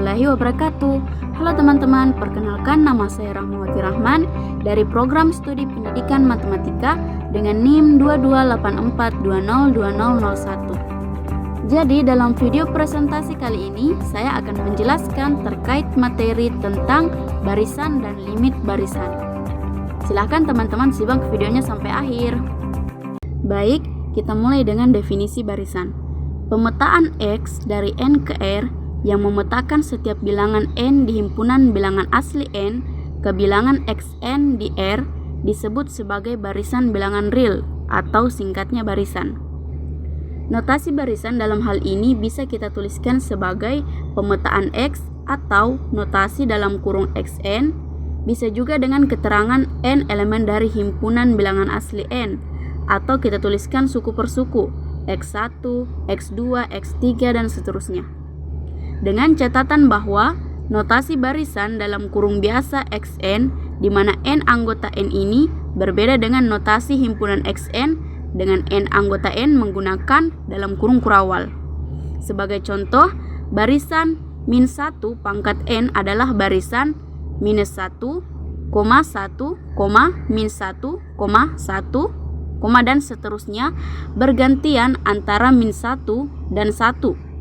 warahmatullahi wabarakatuh. Halo teman-teman, perkenalkan nama saya Rahmawati Rahman dari program studi pendidikan matematika dengan NIM 2284202001. Jadi dalam video presentasi kali ini saya akan menjelaskan terkait materi tentang barisan dan limit barisan. Silahkan teman-teman simak videonya sampai akhir. Baik, kita mulai dengan definisi barisan. Pemetaan X dari N ke R yang memetakan setiap bilangan N di himpunan bilangan asli N ke bilangan Xn di R disebut sebagai barisan bilangan real atau singkatnya barisan. Notasi barisan dalam hal ini bisa kita tuliskan sebagai pemetaan X atau notasi dalam kurung Xn, bisa juga dengan keterangan N elemen dari himpunan bilangan asli N, atau kita tuliskan suku per suku X1, X2, X3, dan seterusnya. Dengan catatan bahwa notasi barisan dalam kurung biasa Xn di mana N anggota N ini berbeda dengan notasi himpunan Xn dengan N anggota N menggunakan dalam kurung kurawal. Sebagai contoh, barisan min 1 pangkat N adalah barisan minus 1, 1, min 1, 1, dan seterusnya bergantian antara min 1 dan 1.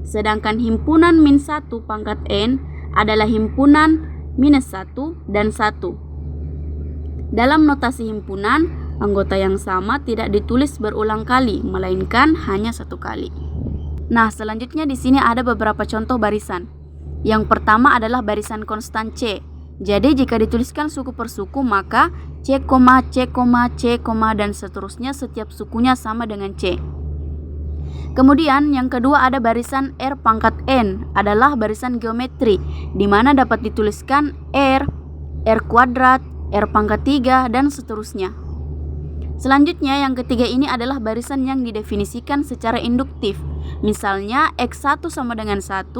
Sedangkan himpunan min 1 pangkat N adalah himpunan minus 1 dan 1. Dalam notasi himpunan, anggota yang sama tidak ditulis berulang kali, melainkan hanya satu kali. Nah, selanjutnya di sini ada beberapa contoh barisan. Yang pertama adalah barisan konstan C. Jadi jika dituliskan suku per suku maka C, C, C, dan seterusnya setiap sukunya sama dengan C. Kemudian yang kedua ada barisan R pangkat N adalah barisan geometri di mana dapat dituliskan R, R kuadrat, R pangkat 3 dan seterusnya. Selanjutnya yang ketiga ini adalah barisan yang didefinisikan secara induktif. Misalnya X1 sama dengan 1,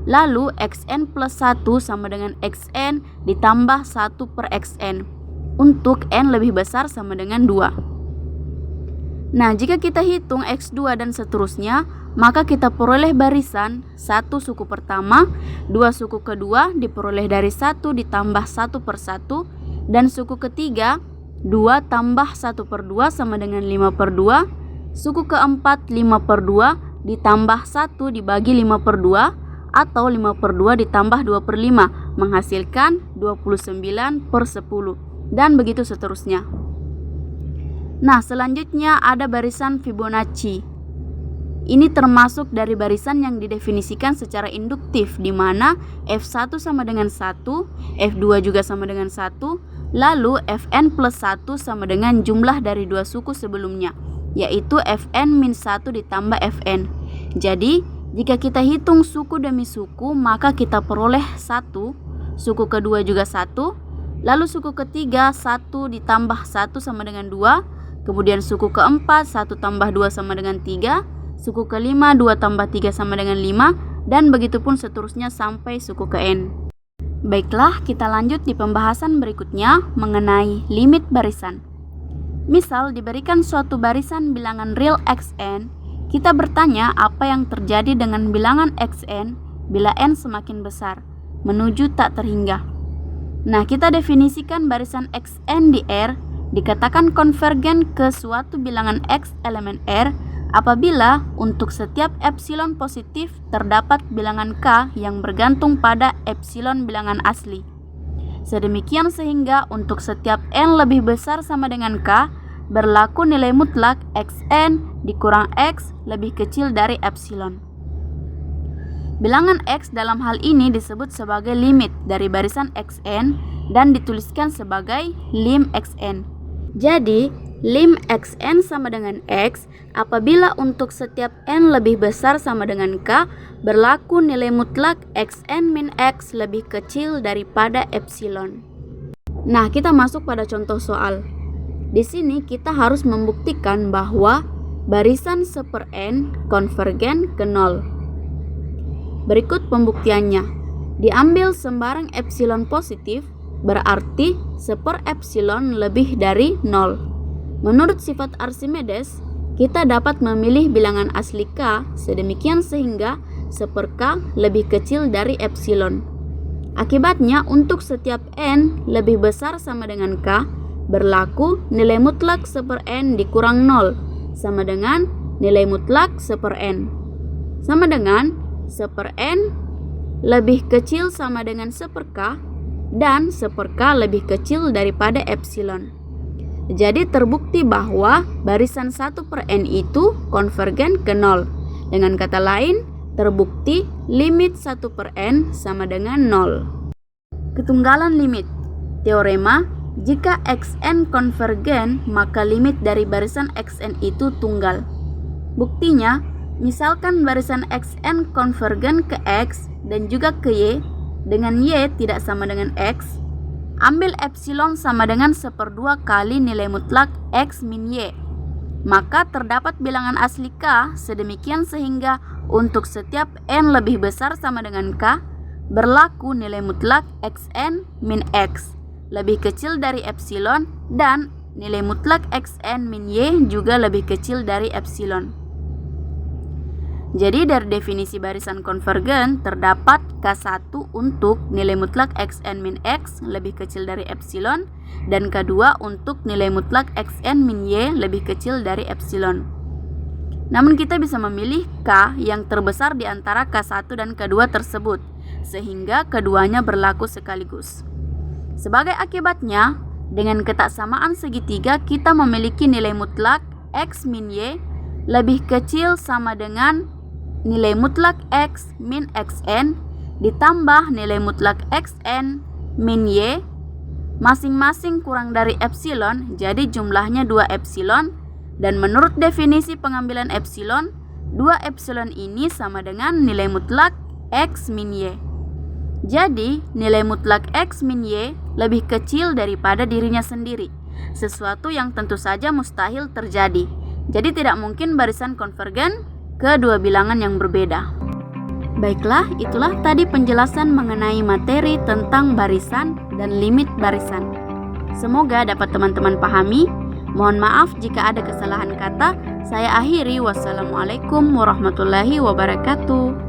lalu Xn plus 1 sama dengan Xn ditambah 1 per Xn untuk N lebih besar sama dengan 2. Nah, jika kita hitung X2 dan seterusnya, maka kita peroleh barisan 1 suku pertama, 2 suku kedua diperoleh dari 1 ditambah 1 per 1, dan suku ketiga 2 tambah 1 per 2 sama dengan 5 per 2, suku keempat 5 per 2 ditambah 1 dibagi 5 per 2, atau 5 per 2 ditambah 2 per 5 menghasilkan 29 per 10, dan begitu seterusnya. Nah, selanjutnya ada barisan Fibonacci. Ini termasuk dari barisan yang didefinisikan secara induktif di mana F1 sama dengan 1, F2 juga sama dengan 1, lalu Fn plus 1 sama dengan jumlah dari dua suku sebelumnya, yaitu Fn min 1 ditambah Fn. Jadi, jika kita hitung suku demi suku, maka kita peroleh 1, suku kedua juga 1, lalu suku ketiga 1 ditambah 1 sama dengan 2, kemudian suku keempat 1 tambah 2 sama dengan 3, suku kelima 2 tambah 3 sama dengan 5, dan begitu pun seterusnya sampai suku ke N. Baiklah, kita lanjut di pembahasan berikutnya mengenai limit barisan. Misal diberikan suatu barisan bilangan real Xn, kita bertanya apa yang terjadi dengan bilangan Xn bila N semakin besar, menuju tak terhingga. Nah, kita definisikan barisan Xn di R dikatakan konvergen ke suatu bilangan X elemen R apabila untuk setiap epsilon positif terdapat bilangan K yang bergantung pada epsilon bilangan asli. Sedemikian sehingga untuk setiap N lebih besar sama dengan K, berlaku nilai mutlak Xn dikurang X lebih kecil dari epsilon. Bilangan X dalam hal ini disebut sebagai limit dari barisan Xn dan dituliskan sebagai lim Xn. Jadi, lim Xn sama dengan X apabila untuk setiap N lebih besar sama dengan K, berlaku nilai mutlak Xn min X lebih kecil daripada epsilon. Nah, kita masuk pada contoh soal. Di sini kita harus membuktikan bahwa barisan 1 per N konvergen ke 0. Berikut pembuktiannya. Diambil sembarang epsilon positif, berarti 1 per epsilon lebih dari 0. Menurut sifat Archimedes, kita dapat memilih bilangan asli K sedemikian sehingga 1/k lebih kecil dari epsilon. Akibatnya untuk setiap n lebih besar sama dengan k, berlaku nilai mutlak 1/n dikurang 0 sama dengan nilai mutlak 1/n. Sama dengan 1/n lebih kecil sama dengan 1/k dan 1/k lebih kecil daripada epsilon. Jadi terbukti bahwa barisan 1/n itu konvergen ke 0. Dengan kata lain, terbukti limit 1/n sama dengan 0. Ketunggalan limit. Teorema, jika xn konvergen, maka limit dari barisan xn itu tunggal. Buktinya, misalkan barisan xn konvergen ke x dan juga ke y, dengan y tidak sama dengan x, ambil epsilon sama dengan 1/2 kali nilai mutlak x min y. Maka terdapat bilangan asli k sedemikian sehingga untuk setiap n lebih besar sama dengan k, berlaku nilai mutlak xn min x lebih kecil dari epsilon dan nilai mutlak xn min y juga lebih kecil dari epsilon. Jadi dari definisi barisan konvergen terdapat K1 untuk nilai mutlak xn min x lebih kecil dari epsilon dan K2 untuk nilai mutlak xn min y lebih kecil dari epsilon. Namun kita bisa memilih K yang terbesar di antara K1 dan K2 tersebut sehingga keduanya berlaku sekaligus. Sebagai akibatnya, dengan ketaksamaan segitiga kita memiliki nilai mutlak x min y lebih kecil sama dengan nilai mutlak x min xn ditambah nilai mutlak xn min y masing-masing kurang dari epsilon, jadi jumlahnya 2 epsilon, dan menurut definisi pengambilan epsilon, 2 epsilon ini sama dengan nilai mutlak x min y. Jadi nilai mutlak x min y lebih kecil daripada dirinya sendiri, sesuatu yang tentu saja mustahil terjadi. Jadi tidak mungkin barisan konvergen ke dua bilangan yang berbeda. Baiklah, itulah tadi penjelasan mengenai materi tentang barisan dan limit barisan. Semoga dapat teman-teman pahami. Mohon maaf jika ada kesalahan kata. Saya akhiri. Wassalamualaikum warahmatullahi wabarakatuh.